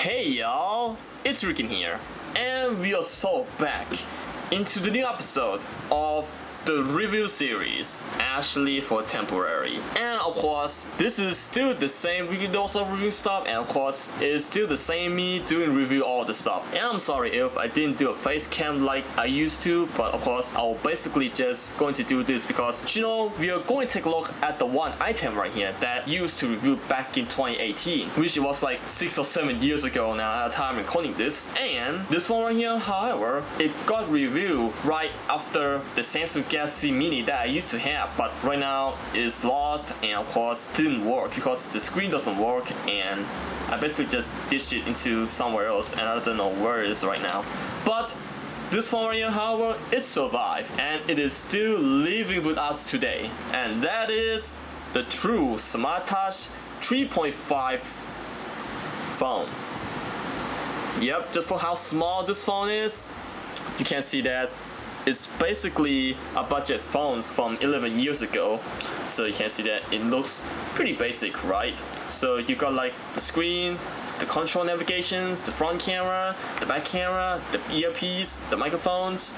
Hey y'all, it's Ryukin here, and we are so back into the new episode of the review series, actually for temporary. And of course, this is still the same videos of reviewing stuff, and of course, it's still the same me doing review all the stuff. And I'm sorry if I didn't do a face cam like I used to, but of course, I'll basically just going to do this because, you know, we are going to take a look at the one item right here that used to review back in 2018, which was like 6 or 7 years ago now at the time recording this. And this one right here, however, it got reviewed right after the Samsung Galaxy Mini that I used to have, but right now is lost and of course didn't work because the screen doesn't work, and I basically just ditched it into somewhere else and I don't know where it is right now. But this one right here, however, it survived and it is still living with us today, and that is the true Smart Touch 3.5 phone. Yep, just look how small this phone is. You can see that it's basically a budget phone from 11 years ago, so you can see that it looks pretty basic, right? So you got like the screen, the control navigations, the front camera, the back camera, the earpiece, the microphones.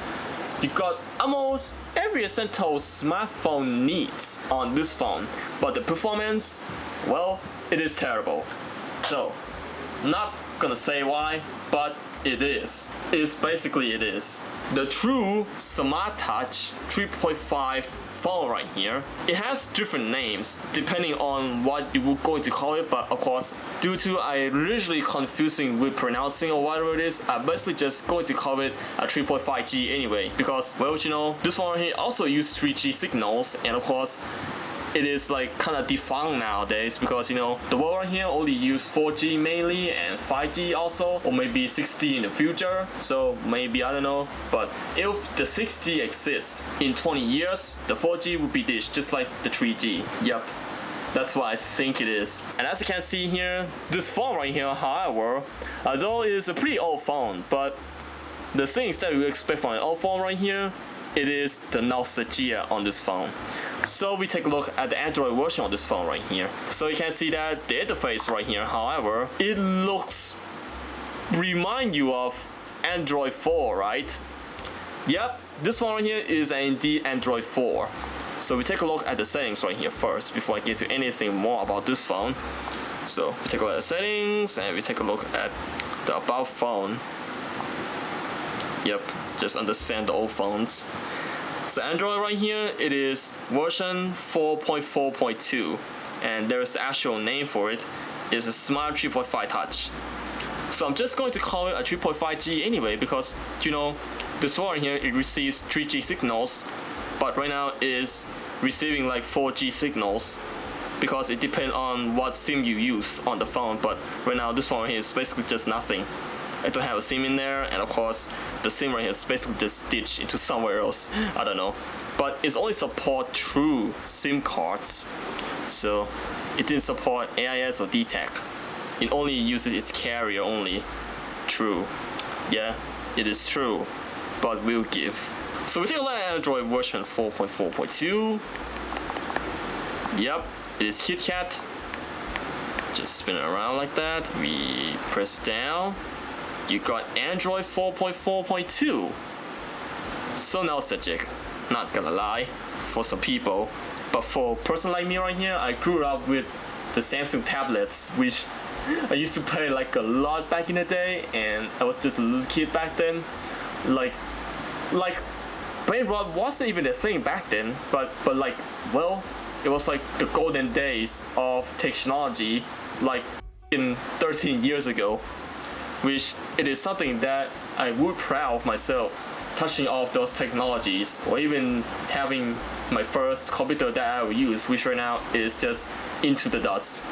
You got almost every essential smartphone needs on this phone, but the performance, well, it is terrible. So, not gonna say why, but it is. It is. The true Smart Touch 3.5 phone right here. It has different names depending on what you were going to call it, but of course, due to I literally confusing with pronouncing or whatever it is, I'm basically just going to call it a 3.5G anyway, because, well, you know, this one right here also uses 3G signals, and of course, it is like kind of defunct nowadays because, you know, the world right here only use 4G mainly and 5G also, or maybe 6G in the future. So maybe, I don't know, but if the 6G exists in 20 years, the 4G would be ditched just like the 3G. Yep, that's what I think it is. And as you can see here, this phone right here, however, although it is a pretty old phone, but the things that you expect from an old phone right here, it is the nostalgia on this phone. So we take a look at the Android version of this phone right here. So you can see that the interface right here, however, it remind you of Android 4, right? Yep, this one right here is indeed Android 4. So we take a look at the settings right here first before I get to anything more about this phone. So we take a look at the settings and we take a look at the about phone. Yep, just understand the old phones. So Android right here, it is version 4.4.2, and there is the actual name for it. It's a Smart 3.5 Touch. So I'm just going to call it a 3.5G anyway because, you know, this one here, it receives 3G signals, but right now it is receiving like 4G signals because it depends on what SIM you use on the phone. But right now this one here is basically just nothing. I don't have a SIM in there, and of course the SIM right here is basically just stitched into somewhere else, I don't know, but it's only support true SIM cards, so it didn't support AIS or DTAC. It only uses its carrier only. True, yeah, it is true, but will give. So we take a look at Android version 4.4.2. Yep, it is KitKat. Just spin it around like that. We press down. You got Android 4.4.2. So nostalgic, not gonna lie, for some people. But for a person like me right here, I grew up with the Samsung tablets, which I used to play like a lot back in the day, and I was just a little kid back then. Like brain rot wasn't even a thing back then, but like, well, it was like the golden days of technology, like in 13 years ago. Which it is something that I would proud of myself, touching all of those technologies, or even having my first computer that I will use, which right now is just into the dust.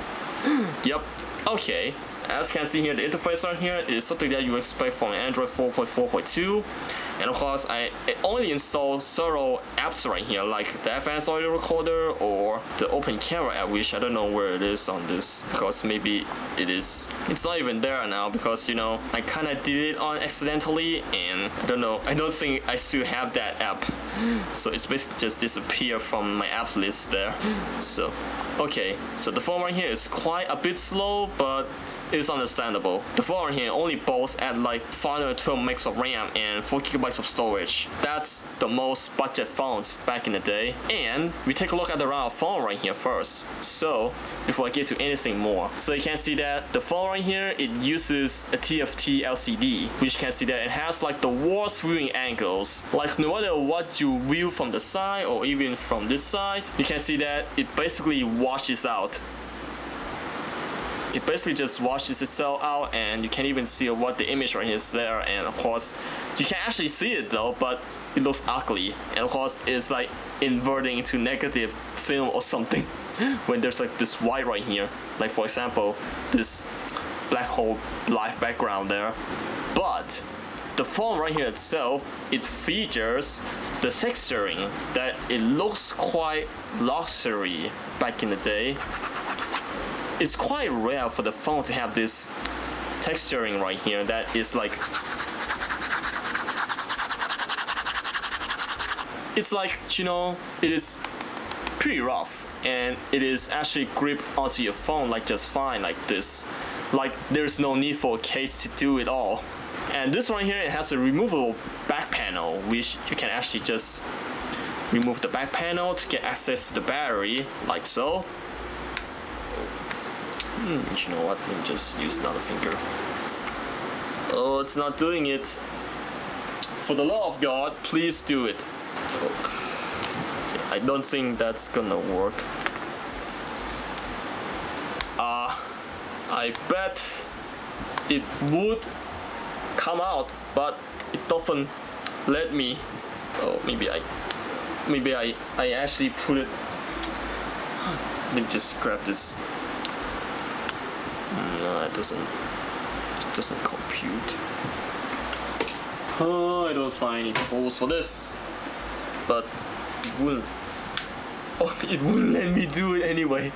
Yep, okay. As you can see here, the interface right here is something that you expect from Android 4.4.2. And of course, I only installed several apps right here, like the advanced audio recorder or the open camera app, which I don't know where it is on this, because maybe it's not even there now, because, you know, I kind of did it on accidentally, and I don't know, I don't think I still have that app. So it's basically just disappeared from my app list there. So, okay, so the phone right here is quite a bit slow, but is understandable. The phone right here only boasts at like 512 megs of RAM and 4 gigabytes of storage. That's the most budget phones back in the day. And we take a look at the round phone right here first. So before I get to anything more, so you can see that the phone right here, it uses a TFT LCD, which you can see that it has like the worst viewing angles. Like no matter what you view from the side or even from this side, you can see that it basically washes out. It basically just washes itself out, and you can't even see what the image right here is there. And of course, you can actually see it though, but it looks ugly. And of course, it's like inverting into negative film or something when there's like this white right here. Like for example, this black hole live background there. But the phone right here itself, it features the texturing that it looks quite luxury back in the day. It's quite rare for the phone to have this texturing right here that is like, it's like, you know, it is pretty rough and it is actually grip onto your phone like just fine like this. Like there's no need for a case to do it all. And this one here, it has a removable back panel, which you can actually just remove the back panel to get access to the battery like so. You know what, let me just use another finger. Oh, it's not doing it. For the love of God, please do it. I don't think that's gonna work. I bet it would come out, but it doesn't let me. Oh, maybe I actually put it. Let me just grab this. No, it doesn't compute. Oh, I don't find any holes for this, but it wouldn't. Oh, it wouldn't let me do it anyway.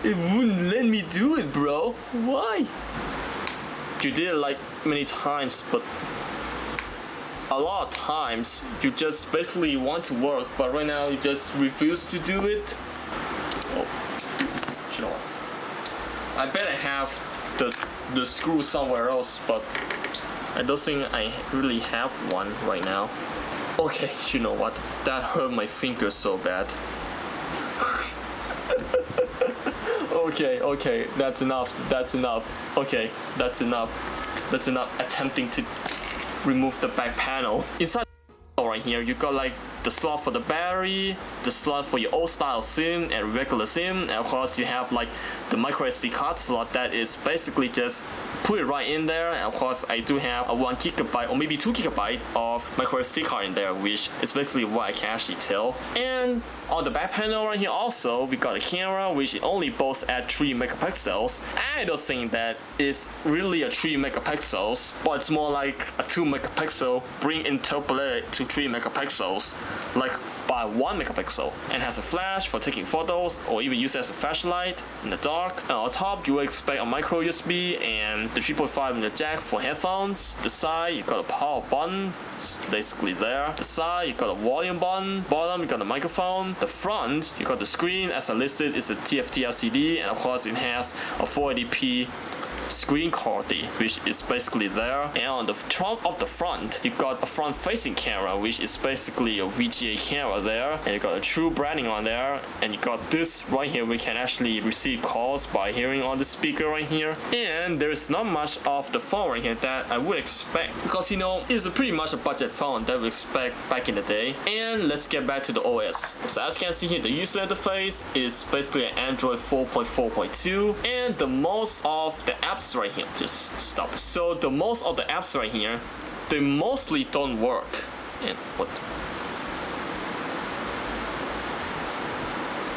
It wouldn't let me do it, bro. Why? You did it like many times, but a lot of times you just basically want to work, but right now you just refuse to do it. Oh, you know what? I bet I have the screw somewhere else, but I don't think I really have one right now. Okay, you know what? That hurt my finger so bad. Okay, that's enough. Okay, that's enough attempting to remove the back panel. Inside right here, you got like the slot for the battery, the slot for your old style SIM and regular SIM, and of course you have like the micro SD card slot that is basically just put it right in there. And of course I do have a 1 gigabyte or maybe 2 gigabyte of micro SD card in there, which is basically what I can actually tell. And on the back panel right here also, we got a camera which only boasts at 3 megapixels. I don't think that is really a 3 megapixels, but it's more like a 2 megapixel being interpolated to 3 megapixels, like by 1 megapixel, and has a flash for taking photos or even use as a flashlight in the dark. And on top you will expect a micro USB and the 3.5mm jack for headphones. The side you got a power button, it's basically there. The side you got a volume button. Bottom you got the microphone. The front you got the screen, as I listed, is a TFT LCD, and of course it has a 480p screen quality, which is basically there. And on the top of the front, you got a front facing camera, which is basically a VGA camera there, and you got a true branding on there, and you got this right here. We can actually receive calls by hearing on the speaker right here. And there is not much of the phone right here that I would expect, because you know it's pretty much a budget phone that we expect back in the day. And let's get back to the OS. So as you can see here, the user interface is basically an Android 4.4.2, and the most of the apps right here, just stop. So the most of the apps right here, they mostly don't work. And what?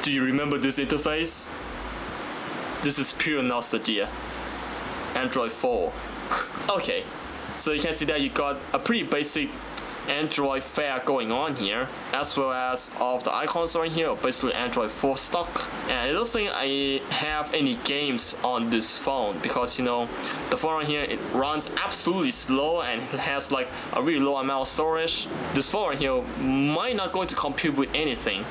Do you remember this interface? This is pure nostalgia. Android 4. Okay, so you can see that you got a pretty basic Android fare going on here, as well as all of the icons right here are basically Android 4 stock. And I don't think I have any games on this phone, because you know the phone right here, it runs absolutely slow and it has like a really low amount of storage. This phone right here might not going to compute with anything.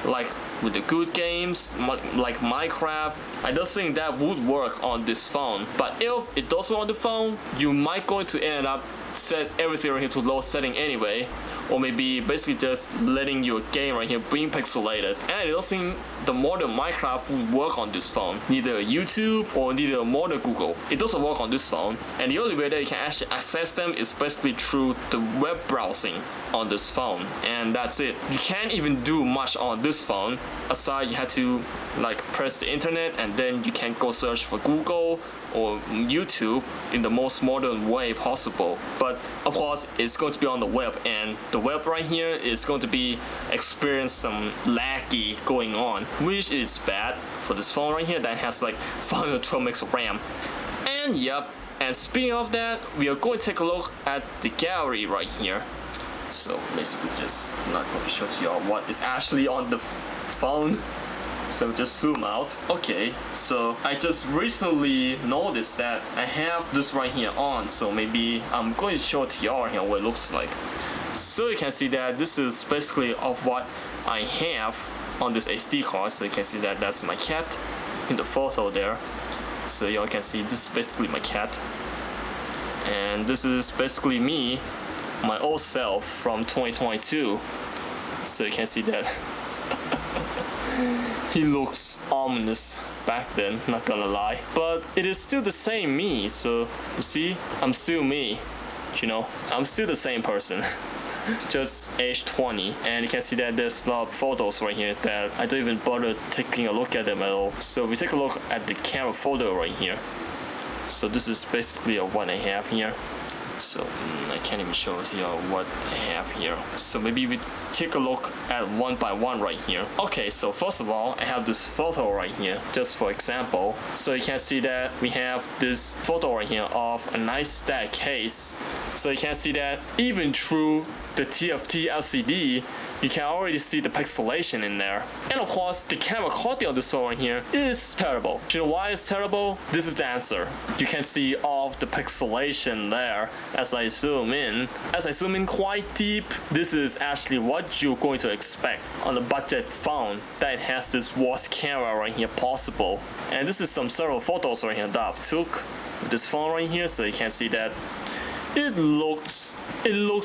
like with the good games like Minecraft, I don't think that would work on this phone. But if it does work on the phone, you might going to end up set everything right here to low setting anyway, or maybe basically just letting your game right here being pixelated. And I don't think the modern Minecraft would work on this phone, neither YouTube or neither modern Google. It doesn't work on this phone, and the only way that you can actually access them is basically through the web browsing on this phone, and that's it. You can't even do much on this phone aside you have to like press the internet, and then you can go search for Google or YouTube in the most modern way possible. But of course it's going to be on the web, and the web right here is going to be experience some laggy going on, which is bad for this phone right here that has like 512 megs of RAM. And yep, and speaking of that, we are going to take a look at the gallery right here. So basically just not going to show to y'all what is actually on the phone. So just zoom out. Okay, so I just recently noticed that I have this right here on, so maybe I'm going to show to y'all here what it looks like. So you can see that this is basically of what I have on this SD card. So you can see that that's my cat in the photo there. So y'all can see this is basically my cat, and this is basically me, my old self from 2022. So you can see that he looks ominous back then, not gonna lie, but it is still the same me. So you see, I'm still me, you know, I'm still the same person. Just age 20, and you can see that there's a lot of photos right here that I don't even bother taking a look at them at all. So we take a look at the camera photo right here. So this is basically what I have here. So I can't even show you what I have here. So maybe we take a look at one by one right here. Okay, so first of all, I have this photo right here, just for example. So you can see that we have this photo right here of a nice stack case. So you can see that even through the TFT LCD, you can already see the pixelation in there. And of course, the camera quality on this phone right here is terrible. Do you know why it's terrible? This is the answer. You can see all of the pixelation there as I zoom in. As I zoom in quite deep, this is actually what you're going to expect on a budget phone that has this worst camera right here possible. And this is some several photos right here that I've took with this phone right here, so you can see that it looks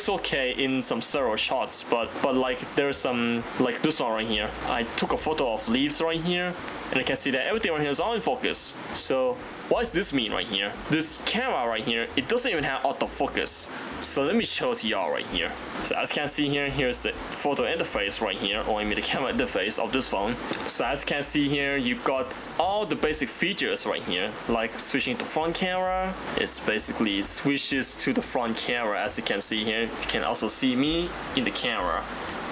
okay in some several shots, but like there's some, like this one right here, I took a photo of leaves right here, and I can see that everything right here is all in focus. So what does this mean right here? This camera right here, it doesn't even have autofocus. So let me show to y'all right here. So as you can see here, here's the photo interface right here, or I mean the camera interface of this phone. So as you can see here, you got all the basic features right here, like switching to front camera. It's basically switches to the front camera. As you can see here, you can also see me in the camera,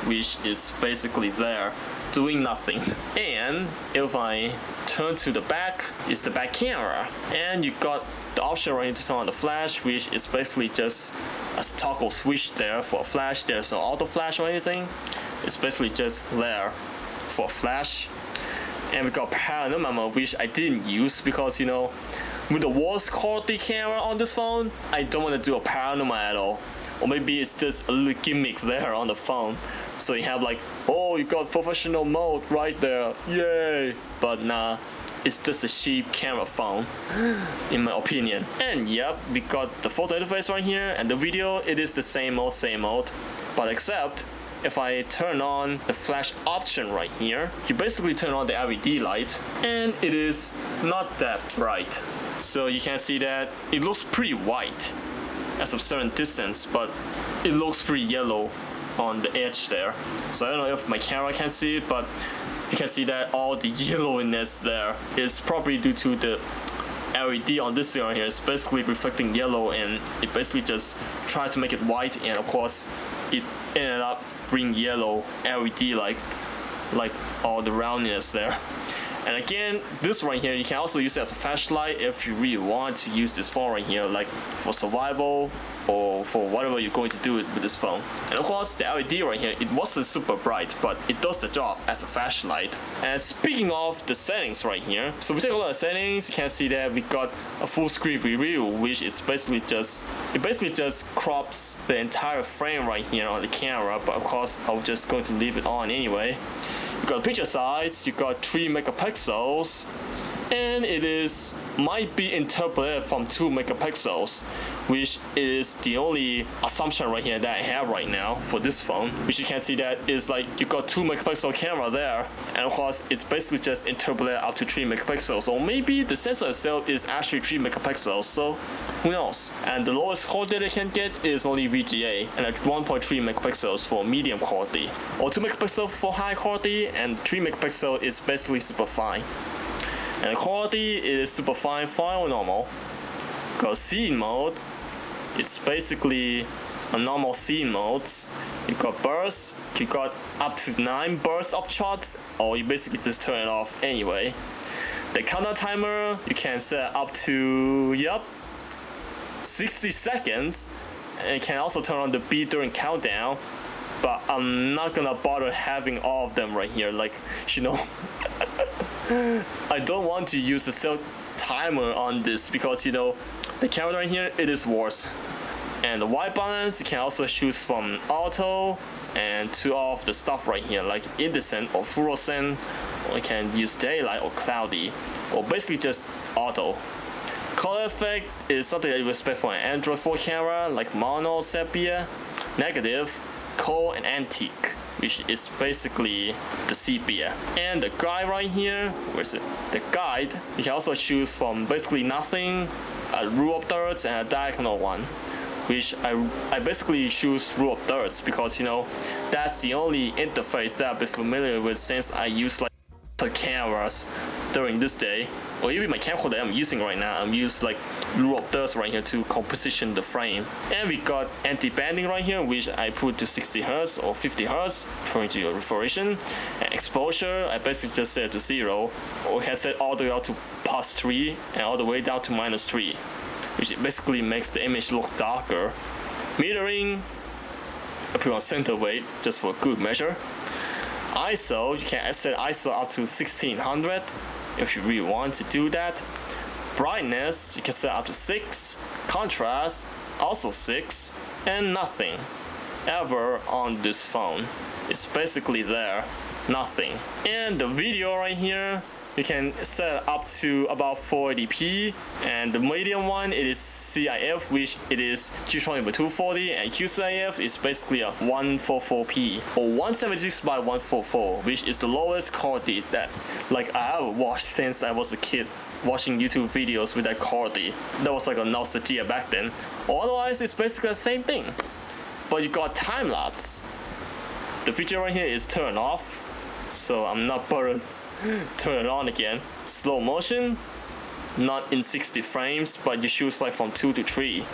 which is basically there doing nothing. And if I turn to the back, it's the back camera, and you got the option right here to turn on the flash, which is basically just a toggle switch there for a flash. There's no auto flash or anything. It's basically just there for a flash. And we got panorama, which I didn't use because, you know, with the worst quality camera on this phone, I don't want to do a panorama at all. Or maybe it's just a little gimmick there on the phone. So you have like, oh, you got professional mode right there, yay! But nah, it's just a cheap camera phone, in my opinion. And yep, we got the photo interface right here, and the video, it is the same mode. But except, if I turn on the flash option right here, you basically turn on the LED light, and it is not that bright. So you can see that it looks pretty white at a certain distance, but it looks pretty yellow on the edge there. So I don't know if my camera can see it, but you can see that all the yellowiness there is probably due to the LED on this thing right here. It's basically reflecting yellow, and it basically just tried to make it white, and of course it ended up bringing yellow LED like all the roundness there. And again, this right here, you can also use it as a flashlight if you really want to use this phone right here, like for survival or for whatever you're going to do with this phone. And of course, the LED right here, it wasn't super bright, but it does the job as a flashlight. And speaking of the settings right here, so we take a look at settings, you can see that we got a full screen review, which is basically just crops the entire frame right here on the camera, but of course, I'm just going to leave it on anyway. You got picture size, you got 3 megapixels, and might be interpreted from 2 megapixels, which is the only assumption right here that I have right now for this phone. Which you can see that is like you got 2 megapixel camera there, and of course it's basically just interpolated up to 3 megapixels, or maybe the sensor itself is actually 3 megapixels, so who knows. And the lowest quality they can get is only VGA, and at 1.3 megapixels for medium quality, or 2 megapixels for high quality, and 3 megapixel is basically super fine. And the quality is super fine, or normal. Because scene mode, it's basically a normal scene modes. You got bursts, you got up to 9 bursts of shots, or you basically just turn it off anyway. The countdown timer, you can set up to, 60 seconds. And you can also turn on the beat during countdown. But I'm not gonna bother having all of them right here, like, I don't want to use a self timer on this because, the camera right here, it is worse. And the white balance, you can also choose from auto and to all of the stuff right here, like indecent or fluorescent, or you can use daylight or cloudy, or basically just auto. Color effect is something that you expect for an Android 4 camera, like mono, sepia, negative, cold, and antique, which is basically the sepia. And the guide right here, where is it? The guide, you can also choose from basically nothing, a rule of thirds, and a diagonal one, which I basically choose rule of thirds because, that's the only interface that I've been familiar with since I use like the cameras during this day, or even my camcorder that I'm using right now. I'm using like rule of thirds right here to composition the frame. And we got anti-banding right here, which I put to 60 Hz or 50 Hz according to your refrigeration. And exposure, I basically just set to 0, or can set all the way out to +3 and all the way down to -3, which basically makes the image look darker. Metering, I put on center weight just for good measure. ISO, you can set ISO up to 1600 if you really want to do that. Brightness, you can set up to 6. Contrast, also 6. And nothing ever on this phone. It's basically there, nothing. And the video right here, you can set up to about 480p, and the medium one, it is CIF, which it is G20x240, and QCIF is basically a 144p or 176 by 144, which is the lowest quality that like I have watched since I was a kid, watching YouTube videos with that quality. That was like a nostalgia back then. Otherwise, it's basically the same thing, but you got time lapse. The feature right here is turned off, so I'm not bothered. Turn it on again. Slow motion, not in 60 frames, but you choose like from 2 to 3.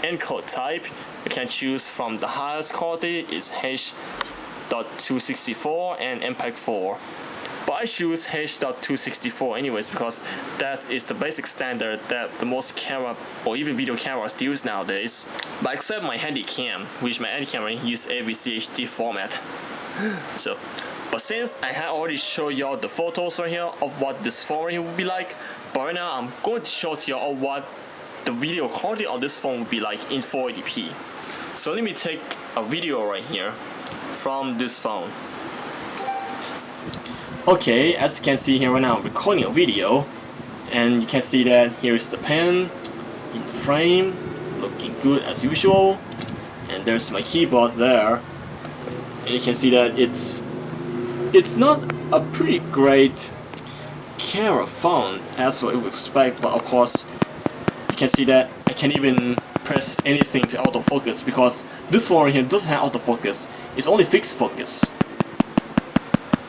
Encode type, you can choose from the highest quality is H.264 and MPEG-4. But I choose H.264 anyways because that is the basic standard that the most camera or even video cameras use nowadays. But except my Handycam, which my Handycam use AVCHD format. But since I have already showed y'all the photos right here of what this phone right here would be like, but right now I'm going to show to y'all what the video quality of this phone would be like in 480p. So let me take a video right here from this phone. Okay, as you can see here right now, I'm recording a video, and you can see that here is the pen in the frame, looking good as usual, and there's my keyboard there, and you can see that it's not a pretty great camera phone as what you would expect, but of course you can see that I can't even press anything to autofocus because this phone right here doesn't have autofocus, it's only fixed focus.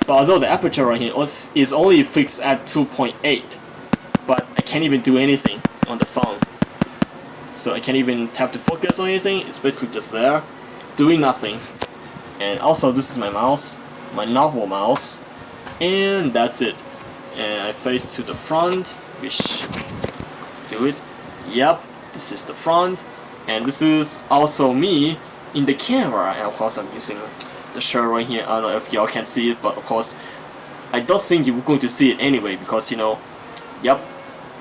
But although the aperture right here is only fixed at 2.8, but I can't even do anything on the phone. So I can't even tap to focus or anything, it's basically just there, doing nothing. And also this is my mouse, my novel mouse, and that's it. And I face to the front, which, let's do it. Yep, this is the front, and this is also me in the camera, and of course I'm using the shirt right here. I don't know if y'all can see it, but of course I don't think you're going to see it anyway because yep,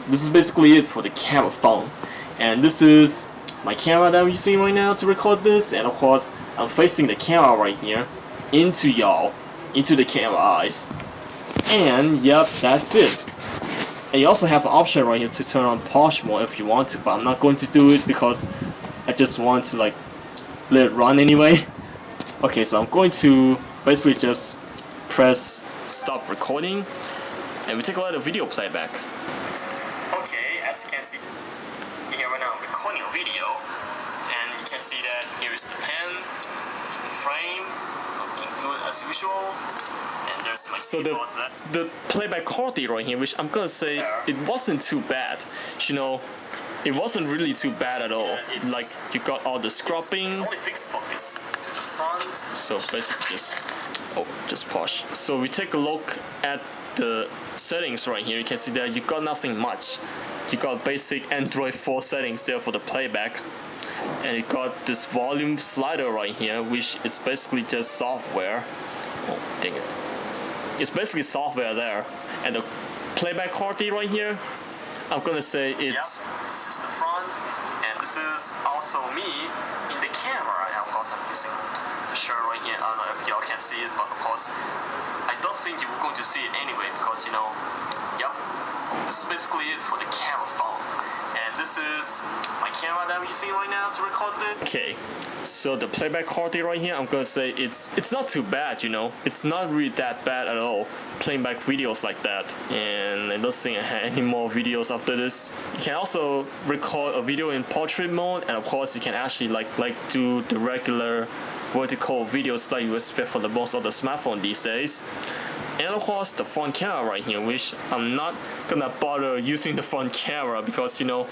this is basically it for the camera phone. And this is my camera that I'm using right now to record this, and of course I'm facing the camera right here into y'all. into the camera eyes. And yep, that's it. And you also have an option right here to turn on polish mode if you want to, but I'm not going to do it because I just want to like let it run anyway. Okay, so I'm going to basically just press stop recording and we take a look at the video playback. Okay, as you can see here right now I'm recording a video and you can see that here is the pen, frame, looking good as usual. And there's my so the playback quality right here, which I'm gonna say it wasn't too bad. You know, it wasn't really too bad at all. Like you got all the scrubbing. It's only fixed focus to the front. So basically just push. So we take a look at the settings right here. You can see that you got nothing much. You got basic Android 4 settings there for the playback. And you got this volume slider right here, which is basically just software. Oh, dang it. It's basically software there. And the playback quality right here, I'm gonna say it's... Yep, this is the front, and this is also me in the camera. And of course I'm using the shirt right here. I don't know if y'all can see it, but of course, I don't think you're going to see it anyway, because you know, yep, this is basically it for the camera phone. And this is my camera that we're using right now to record it. Okay, so the playback quality right here, I'm gonna say it's not too bad, you know. It's not really that bad at all, playing back videos like that. And I don't think I have any more videos after this. You can also record a video in portrait mode, and of course you can actually like do the regular vertical videos that you expect for the most of the smartphone these days. And of course the front camera right here, which I'm not gonna bother using the front camera because you know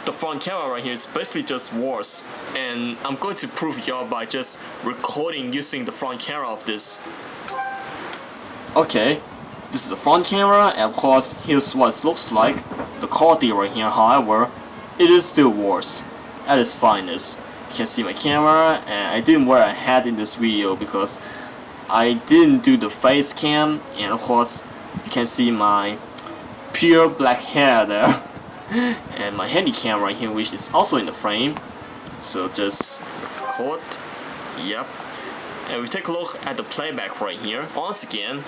the front camera right here is basically just worse, and I'm going to prove y'all by just recording using the front camera of this. Okay, this is the front camera, and of course here's what it looks like. The quality right here, however, it is still worse at its finest. You can see my camera, and I didn't wear a hat in this video because I didn't do the face cam, and of course you can see my pure black hair there and my handy cam right here, which is also in the frame. So just record, yep, and we take a look at the playback right here once again.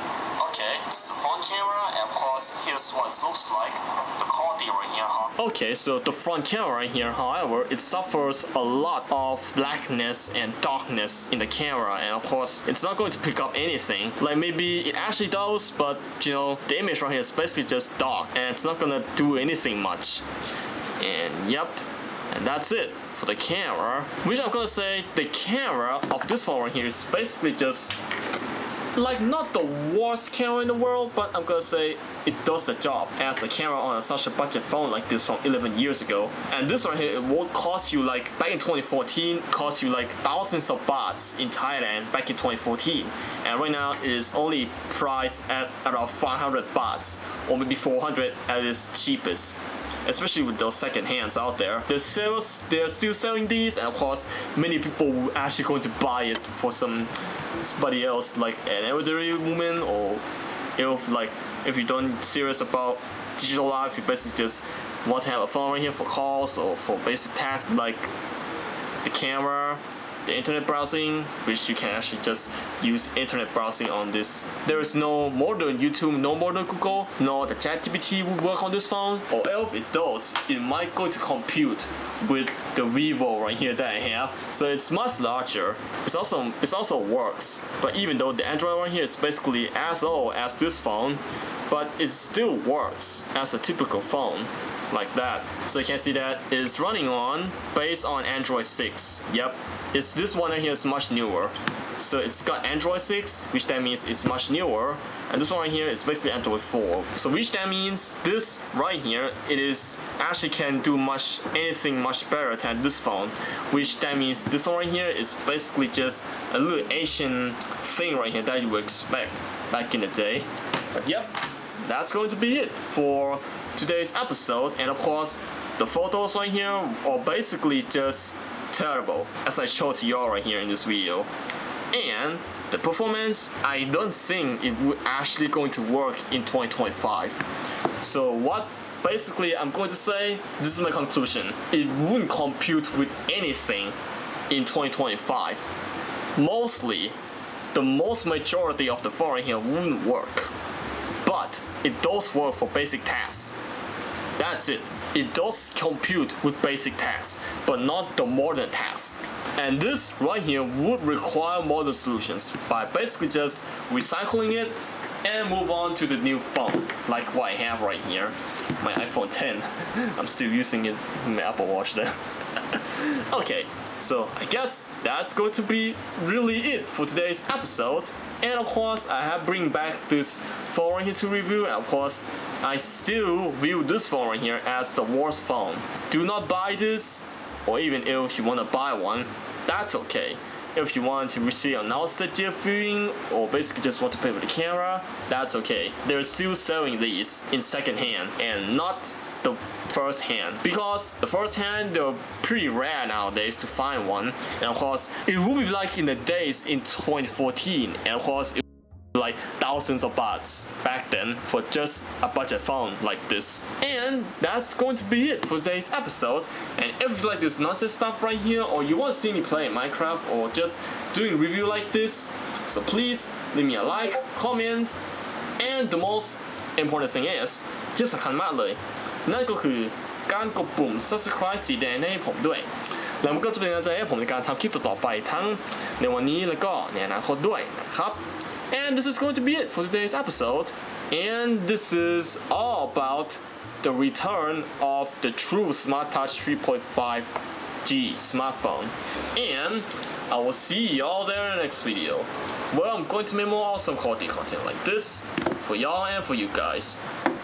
Okay, this is the front camera, and of course here's what it looks like, the quality right here. Okay, so the front camera right here, however, it suffers a lot of blackness and darkness in the camera, and of course it's not going to pick up anything. Like maybe it actually does, but you know, the image right here is basically just dark and it's not gonna do anything much. And yep, and that's it for the camera, which I'm gonna say the camera of this phone right here is basically just like not the worst camera in the world, but I'm gonna say it does the job as a camera on such a budget phone like this from 11 years ago. And this one here, it won't cost you like back in 2014, cost you like thousands of bahts in Thailand back in 2014. And right now it is only priced at around 500 bahts or maybe 400 at its cheapest. Especially with those second hands out there. They're still selling these, and of course many people will actually going to buy it for somebody else, like an elderly woman, or if you don't serious about digital life, you basically just want to have a phone right here for calls or for basic tasks like the camera, the internet browsing, which you can actually just use internet browsing on this. There is no more than YouTube, no more than Google, no the ChatGPT will work on this phone, or else it does, it might go to compute with the Vivo right here that I have. So it's much larger. It also works. But even though the Android right here is basically as old as this phone, but it still works as a typical phone like that. So you can see that it's running on based on Android 6. Yep, it's this one right here is much newer. So it's got Android 6, which that means it's much newer, and this one right here is basically Android 4. So which that means this right here, it is actually can do anything much better than this phone. Which that means this one right here is basically just a little Asian thing right here that you would expect back in the day. But yep, that's going to be it for today's episode. And of course, the photos right here are basically just terrible, as I showed to y'all right here in this video. And the performance, I don't think it would actually going to work in 2025. So what basically I'm going to say, this is my conclusion. It wouldn't compute with anything in 2025. Mostly the most majority of the phone here wouldn't work. But it does work for basic tasks. That's it. It does compute with basic tasks, but not the modern tasks. And this right here would require modern solutions by basically just recycling it and move on to the new phone, like what I have right here, my iPhone 10. I'm still using it in my Apple Watch there. Okay, so I guess that's going to be really it for today's episode. And of course, I have bring back this phone right here to review, and of course, I still view this phone right here as the worst phone. Do not buy this, or even if you want to buy one, that's okay. If you want to receive a nostalgia feeling, or basically just want to play with the camera, that's okay. They're still selling these in second hand and not the first hand, because the first hand they're pretty rare nowadays to find one. And of course, it will be like in the days in 2014, and of course it will be like thousands of bahts back then for just a budget phone like this. And that's going to be it for today's episode. And if you like this nonsense stuff right here, or you want to see me play Minecraft or just doing a review like this, so please leave me a like, comment, and the most important thing is ที่สำคัญมากเลยนั่นก็คือการกดปุ่ม subscribe สีแดงให้ผมด้วยแล้วมันก็จะเป็นกำลังใจให้ผมในการทำคลิปต่อๆไปทั้งในวันนี้แล้วก็ในอนาคตด้วยนะครับ and this is going to be it for today's episode, and this is all about the return of the true Smart Touch 3.5G smartphone, and I will see y'all there in the next video where I'm going to make more awesome quality content like this for y'all and for you guys.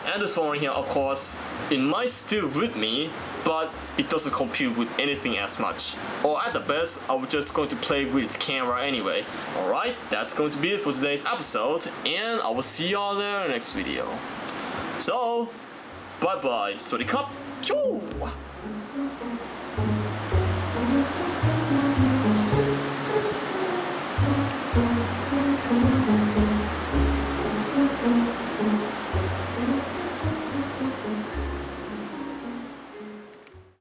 And this phone right here, of course, it might still with me, but it doesn't compute with anything as much. Or at the best, I was just going to play with its camera anyway. Alright, that's going to be it for today's episode, and I will see y'all there in the next video. So, bye bye, สวัสดีครับ Choo!